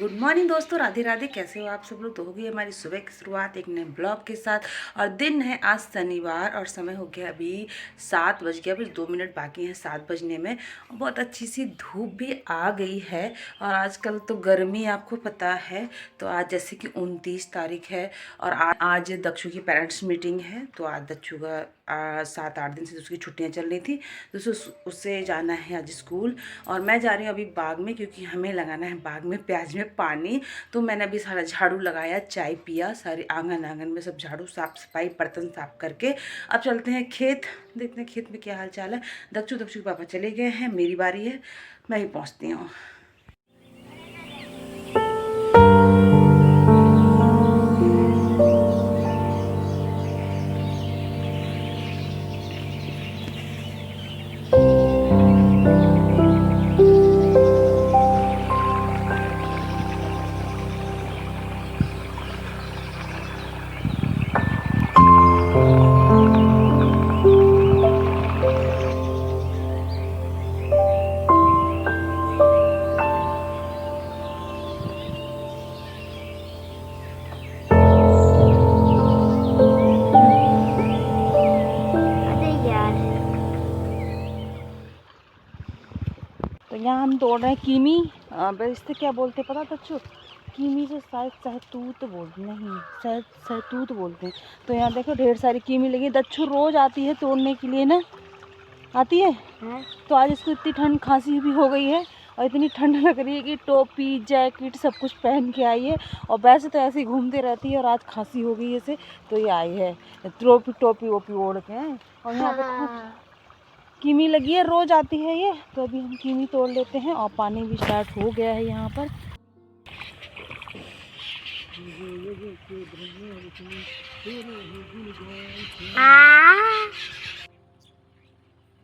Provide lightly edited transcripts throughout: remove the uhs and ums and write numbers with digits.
Good morning दोस्तों, राधे राधे। कैसे हो आप सब लोग। तो हो गई हमारी सुबह की शुरुआत एक नए ब्लॉग के साथ। और दिन है आज शनिवार और समय हो गया अभी 7 बज गया, बस 2 मिनट बाकी हैं 7 बजने में। बहुत अच्छी सी धूप भी आ गई है और आजकल तो गर्मी आपको पता है। तो आज जैसे कि 29 तारीख है और आज दक्षु की पेरेंट्स मीटिंग है। तो आज दक्षु का 7-8 दिन से उसकी छुट्टियाँ चल रही थी तो उससे जाना है आज स्कूल। और मैं जा रही हूँ अभी बाग में क्योंकि हमें लगाना है बाग में प्याज में पानी। तो मैंने अभी सारा झाड़ू लगाया, चाय पिया, सारी आंगन में सब झाड़ू साफ सफाई बर्तन साफ करके अब चलते हैं खेत। देखते हैं खेत में क्या हाल चाल है। दक्षु के पापा चले गए हैं, मेरी बारी है, मैं ही पहुँचती हूँ। तो यहाँ हम तोड़ रहे हैं कीमी। इससे क्या बोलते पता दक्षु? कीमी से शायद सहतूत बोलते, नहीं शायद सहतूत बोलते हैं। तो यहाँ देखो ढेर सारी कीमी लगी। दक्षु रोज आती है तोड़ने के लिए ना, आती है। तो आज इसको इतनी ठंड खांसी भी हो गई है और इतनी ठंड लग रही है कि टोपी जैकेट सब कुछ पहन के आई है। और वैसे तो ऐसे ही घूमते रहती है और आज खांसी हो गई है इसे, तो ये आई है टोपी वोपी ओढ़ के। और यहाँ पे खूब कीमी लगी है, रोज आती है ये। तो अभी हम कीमी तोड़ लेते हैं और पानी भी स्टार्ट हो गया है यहाँ पर।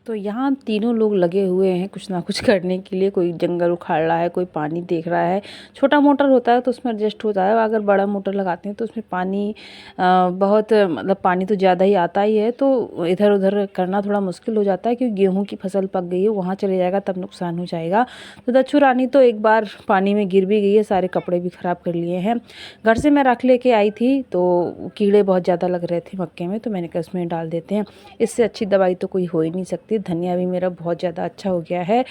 तो यहाँ तीनों लोग लगे हुए हैं कुछ ना कुछ करने के लिए। कोई जंगल उखाड़ रहा है, कोई पानी देख रहा है। छोटा मोटर होता है तो उसमें एडजस्ट होता है, अगर बड़ा मोटर लगाते हैं तो उसमें पानी बहुत मतलब पानी तो ज़्यादा ही आता ही है। तो इधर उधर करना थोड़ा मुश्किल हो जाता है क्योंकि गेहूँ की फसल पक गई है, वहाँ चले जाएगा तब नुकसान हो जाएगा। तो दक्षु रानी तो एक बार पानी में गिर भी गई है, सारे कपड़े भी ख़राब कर लिए हैं। घर से मैं रख लेके आई थी तो कीड़े बहुत ज़्यादा लग रहे थे मक्के में, तो मैंने कहा इसमें डाल देते हैं। इससे अच्छी दवाई तो कोई हो ही नहीं सकती। धनिया भी मेरा बहुत ज़्यादा अच्छा हो गया है।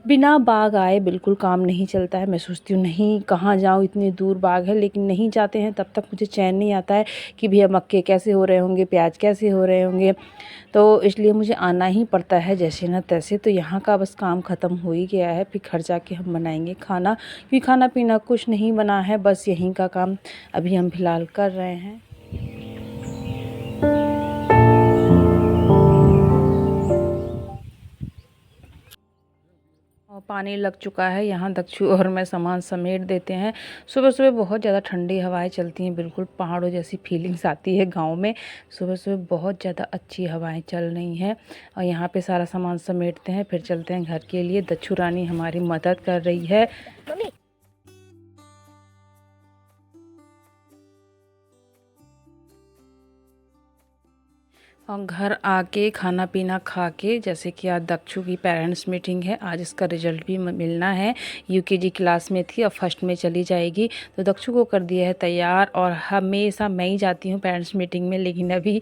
बिना बाग आए बिल्कुल काम नहीं चलता है। मैं सोचती हूँ नहीं कहाँ जाऊँ, इतनी दूर बाग है, लेकिन नहीं जाते हैं तब तक मुझे चैन नहीं आता है कि भैया मक्के कैसे हो रहे होंगे, प्याज कैसे हो रहे होंगे। तो इसलिए मुझे आना ही पड़ता है जैसे ना तैसे। तो यहाँ का बस काम ख़त्म हो ही गया है, फिर घर जाके हम बनाएंगे खाना, क्योंकि खाना पीना कुछ नहीं बना है, बस यहीं का काम अभी हम फिलहाल कर रहे हैं। और पानी लग चुका है यहाँ। दक्षु और मैं सामान समेट देते हैं। सुबह सुबह बहुत ज़्यादा ठंडी हवाएं चलती हैं, बिल्कुल पहाड़ों जैसी फीलिंग्स आती है गांव में। सुबह सुबह बहुत ज़्यादा अच्छी हवाएं चल रही हैं और यहाँ पे सारा सामान समेटते हैं, फिर चलते हैं घर के लिए। दक्षु रानी हमारी मदद कर रही है। और घर आके खाना पीना खा के, जैसे कि आज दक्षु की पेरेंट्स मीटिंग है, आज इसका रिजल्ट भी मिलना है। यूकेजी क्लास में थी और फर्स्ट में चली जाएगी। तो दक्षु को कर दिया है तैयार। और हमेशा मैं ही जाती हूँ पेरेंट्स मीटिंग में, लेकिन अभी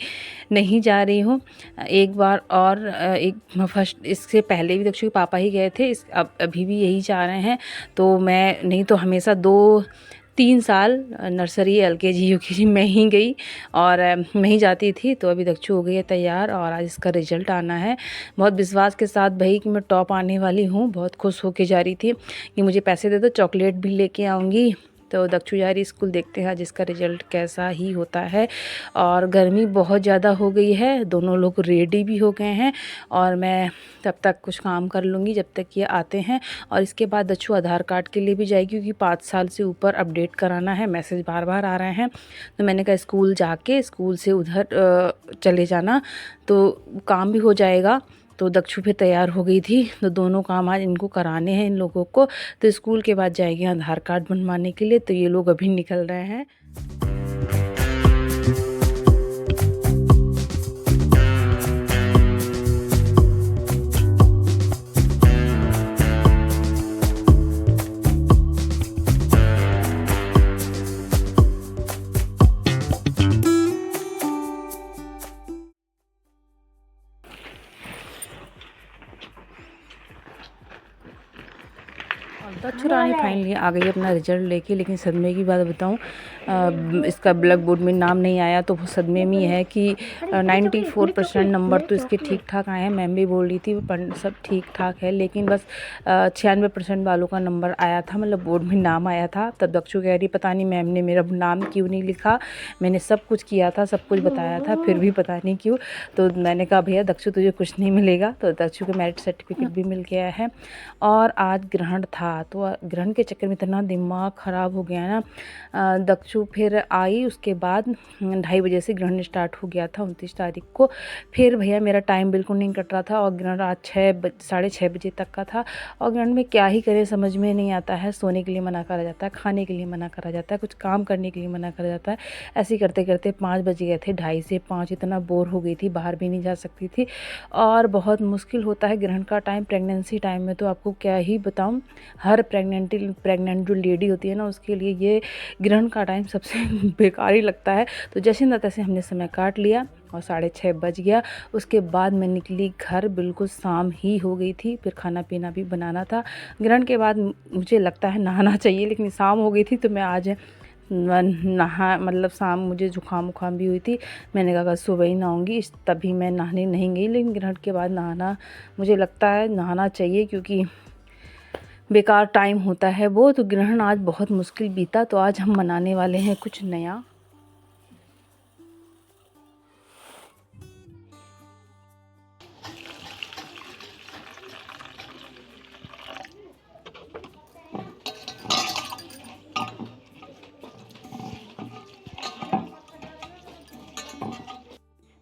नहीं जा रही हूँ। एक बार और एक फर्स्ट इससे पहले भी दक्षु के पापा ही गए थे, अभी भी यही जा रहे हैं। तो मैं नहीं तो हमेशा 2-3 साल नर्सरी LKG UKG में ही गई और मैं ही जाती थी। तो अभी दक्षु हो गई है तैयार और आज इसका रिजल्ट आना है। बहुत विश्वास के साथ भाई कि मैं टॉप आने वाली हूँ, बहुत खुश होके जा रही थी कि मुझे पैसे दे दो, चॉकलेट भी लेके आऊँगी। तो दक्षु जा रही स्कूल, देखते हैं जिसका रिजल्ट कैसा ही होता है। और गर्मी बहुत ज़्यादा हो गई है, दोनों लोग रेडी भी हो गए हैं और मैं तब तक कुछ काम कर लूँगी जब तक ये आते हैं। और इसके बाद दक्षु आधार कार्ड के लिए भी जाएगी क्योंकि 5 साल से ऊपर अपडेट कराना है, मैसेज बार बार आ रहे हैं। तो मैंने कहा स्कूल जाके स्कूल से उधर चले जाना तो काम भी हो जाएगा। तो दक्षु फिर तैयार हो गई थी, तो दोनों काम आज इनको कराने हैं इन लोगों को। तो स्कूल के बाद जाएंगे आधार कार्ड बनवाने के लिए। तो ये लोग अभी निकल रहे हैं। दक्ष रानी फाइनली आ गई अपना रिजल्ट लेके, लेकिन सदमे की बात बताऊं, इसका ब्लैक बोर्ड में नाम नहीं आया तो वो सदमे में है कि 94% नंबर तो इसके ठीक ठाक आए हैं। मैम भी बोल रही थी सब ठीक ठाक है, लेकिन बस 96% वालों का नंबर आया था, मतलब बोर्ड में नाम आया था। तब दक्षु कह रही पता नहीं मैम ने मेरा नाम क्यों नहीं लिखा, मैंने सब कुछ किया था, सब कुछ बताया था, फिर भी पता नहीं क्यों। तो मैंने कहा भैया दक्षु तुझे कुछ नहीं मिलेगा। तो दक्षु के मेरिट सर्टिफिकेट भी मिल गया है। और आज ग्रहण था, तो ग्रहण के चक्कर में इतना दिमाग ख़राब हो गया ना। दक्षु फिर आई, उसके बाद 2:30 बजे से ग्रहण स्टार्ट हो गया था 29 तारीख को। फिर भैया मेरा टाइम बिल्कुल नहीं कट रहा था, और ग्रहण रात 6-6:30 बजे तक का था। और ग्रहण में क्या ही करें समझ में नहीं आता है। सोने के लिए मना करा जाता है, खाने के लिए मना करा जाता है, कुछ काम करने के लिए मना करा जाता है। ऐसे ही करते करते 5 बज गए थे, 2:30 से 5। इतना बोर हो गई थी, बाहर भी नहीं जा सकती थी, और बहुत मुश्किल होता है ग्रहण का टाइम। प्रेगनेंसी टाइम में तो आपको क्या ही बताऊं, हर प्रेग्नेंट जो लेडी होती है ना, उसके लिए ये ग्रहण का टाइम सबसे बेकार ही लगता है। तो जैसे न तैसे हमने समय काट लिया और 6:30 बज गया। उसके बाद मैं निकली घर, बिल्कुल शाम ही हो गई थी, फिर खाना पीना भी बनाना था। ग्रहण के बाद मुझे लगता है नहाना चाहिए, लेकिन शाम हो गई थी तो मैं आज नहा, मतलब शाम मुझे जुकाम उखाम भी हुई थी। मैंने कहा सुबह ही नहाऊंगी, तभी मैं नहाने नहीं गई। लेकिन ग्रहण के बाद नहाना, मुझे लगता है नहाना चाहिए, क्योंकि बेकार टाइम होता है वो। तो ग्रहण आज बहुत मुश्किल बीता, तो आज हम मनाने वाले हैं कुछ नया।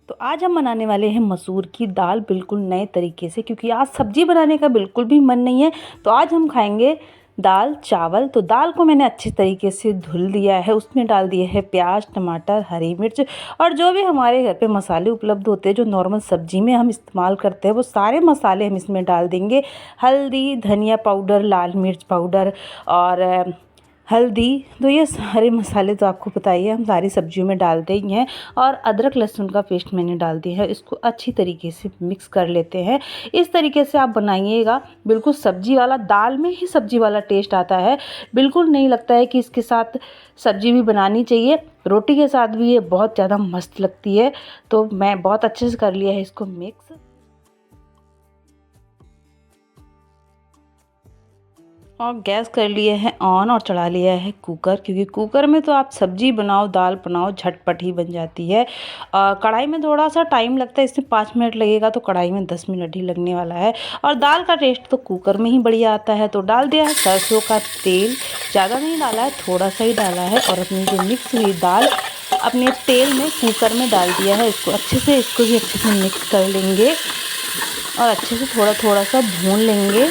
तो आज हम बनाने वाले हैं मसूर की दाल, बिल्कुल नए तरीके से, क्योंकि आज सब्जी बनाने का बिल्कुल भी मन नहीं है। तो आज हम खाएंगे दाल चावल। तो दाल को मैंने अच्छे तरीके से धुल दिया है, उसमें डाल दिए हैं प्याज, टमाटर, हरी मिर्च, और जो भी हमारे घर पे मसाले उपलब्ध होते हैं जो नॉर्मल सब्जी में हम इस्तेमाल करते हैं, वो सारे मसाले हम इसमें डाल देंगे। हल्दी, धनिया पाउडर, लाल मिर्च पाउडर और हल्दी। तो ये सारे मसाले तो आपको पता ही है, हम सारी सब्जियों में डालते ही हैं। और अदरक लहसुन का पेस्ट मैंने डाल दिया है, इसको अच्छी तरीके से मिक्स कर लेते हैं। इस तरीके से आप बनाइएगा, बिल्कुल सब्जी वाला, दाल में ही सब्जी वाला टेस्ट आता है। बिल्कुल नहीं लगता है कि इसके साथ सब्जी भी बनानी चाहिए, रोटी के साथ भी ये बहुत ज़्यादा मस्त लगती है। तो मैं बहुत अच्छे से कर लिया है इसको मिक्स, और गैस कर लिए हैं ऑन, और चढ़ा लिया है कुकर, क्योंकि कुकर में तो आप सब्जी बनाओ, दाल बनाओ, झटपट ही बन जाती है। कढ़ाई में थोड़ा सा टाइम लगता है, इसमें 5 मिनट लगेगा, तो कढ़ाई में 10 मिनट ही लगने वाला है। और दाल का टेस्ट तो कुकर में ही बढ़िया आता है। तो डाल दिया है सरसों का तेल, ज़्यादा नहीं डाला है, थोड़ा सा ही डाला है, और अपनी जो मिक्स हुई दाल अपने तेल में कुकर में डाल दिया है। इसको भी अच्छे से मिक्स कर लेंगे, और अच्छे से थोड़ा थोड़ा सा भून लेंगे।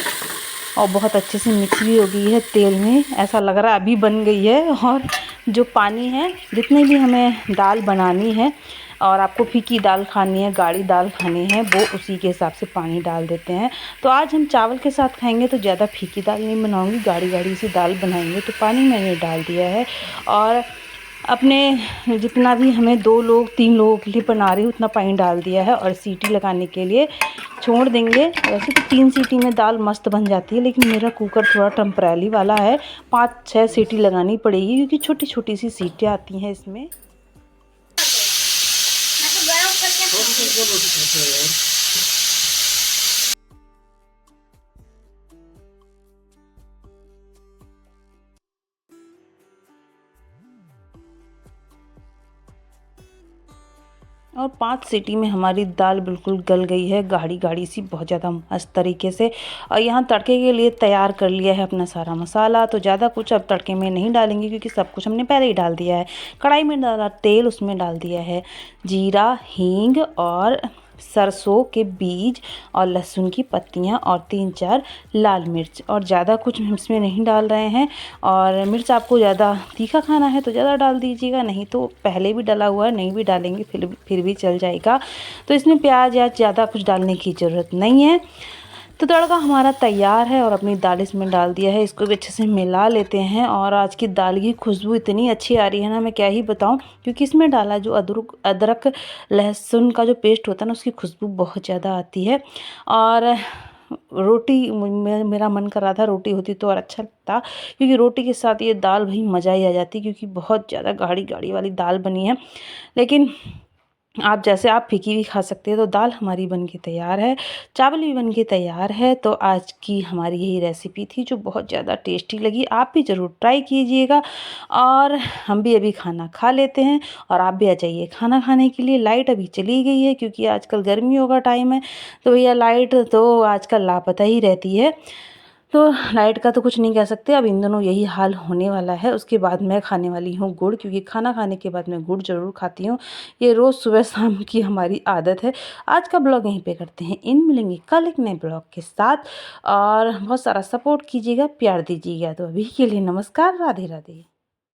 और बहुत अच्छे से मिक्स भी हो गई है तेल में, ऐसा लग रहा है अभी बन गई है। और जो पानी है, जितनी भी हमें दाल बनानी है, और आपको फीकी दाल खानी है, गाढ़ी दाल खानी है, वो उसी के हिसाब से पानी डाल देते हैं। तो आज हम चावल के साथ खाएंगे, तो ज़्यादा फीकी दाल नहीं बनाऊंगी, गाढ़ी गाढ़ी सी दाल बनाएंगे। तो पानी मैंने डाल दिया है, और अपने जितना भी हमें 2 लोग 3 लोगों के लिए बना रही हूँ उतना पानी डाल दिया है, और सीटी लगाने के लिए छोड़ देंगे। वैसे तो 3 सीटी में दाल मस्त बन जाती है, लेकिन मेरा कुकर थोड़ा टेम्परेरी वाला है, 5-6 सीटी लगानी पड़ेगी, क्योंकि छोटी छोटी सी सीटियाँ आती हैं इसमें। और 5 सीटी में हमारी दाल बिल्कुल गल गई है, गाढ़ी गाढ़ी सी, बहुत ज़्यादा मस्त तरीके से। और यहाँ तड़के के लिए तैयार कर लिया है अपना सारा मसाला। तो ज़्यादा कुछ अब तड़के में नहीं डालेंगे, क्योंकि सब कुछ हमने पहले ही डाल दिया है। कढ़ाई में डाला तेल, उसमें डाल दिया है जीरा, हींग, और सरसों के बीज, और लहसुन की पत्तियाँ, और 3-4 लाल मिर्च, और ज़्यादा कुछ हम इसमें नहीं डाल रहे हैं। और मिर्च आपको ज़्यादा तीखा खाना है तो ज़्यादा डाल दीजिएगा, नहीं तो पहले भी डाला हुआ है, नहीं भी डालेंगे फिर भी चल जाएगा। तो इसमें प्याज या ज़्यादा कुछ डालने की ज़रूरत नहीं है। तो तड़का हमारा तैयार है, और अपनी दाल इसमें डाल दिया है, इसको भी अच्छे से मिला लेते हैं। और आज की दाल की खुशबू इतनी अच्छी आ रही है ना, मैं क्या ही बताऊं, क्योंकि इसमें डाला जो अदरक लहसुन का जो पेस्ट होता है ना, उसकी खुशबू बहुत ज़्यादा आती है। और रोटी मेरा मन कर रहा था रोटी होती तो और अच्छा लगता, क्योंकि रोटी के साथ ये दाल भाई मज़ा ही आ जाती, क्योंकि बहुत ज़्यादा गाढ़ी गाढ़ी वाली दाल बनी है। लेकिन आप फीकी भी खा सकते हैं। तो दाल हमारी बन के तैयार है, चावल भी बन के तैयार है। तो आज की हमारी यही रेसिपी थी जो बहुत ज़्यादा टेस्टी लगी। आप भी ज़रूर ट्राई कीजिएगा। और हम भी अभी खाना खा लेते हैं और आप भी आ जाइए खाना खाने के लिए। लाइट अभी चली गई है क्योंकि आजकल गर्मियों का टाइम है, तो भैया लाइट तो आजकल लापता ही रहती है। तो लाइट का तो कुछ नहीं कह सकते, अब इन दोनों यही हाल होने वाला है। उसके बाद मैं खाने वाली हूँ गुड़, क्योंकि खाना खाने के बाद मैं गुड़ ज़रूर खाती हूँ। ये रोज़ सुबह शाम की हमारी आदत है। आज का ब्लॉग यहीं पे करते हैं, मिलेंगे कल एक नए ब्लॉग के साथ। और बहुत सारा सपोर्ट कीजिएगा, प्यार दीजिएगा। तो अभी के लिए नमस्कार, राधे राधे।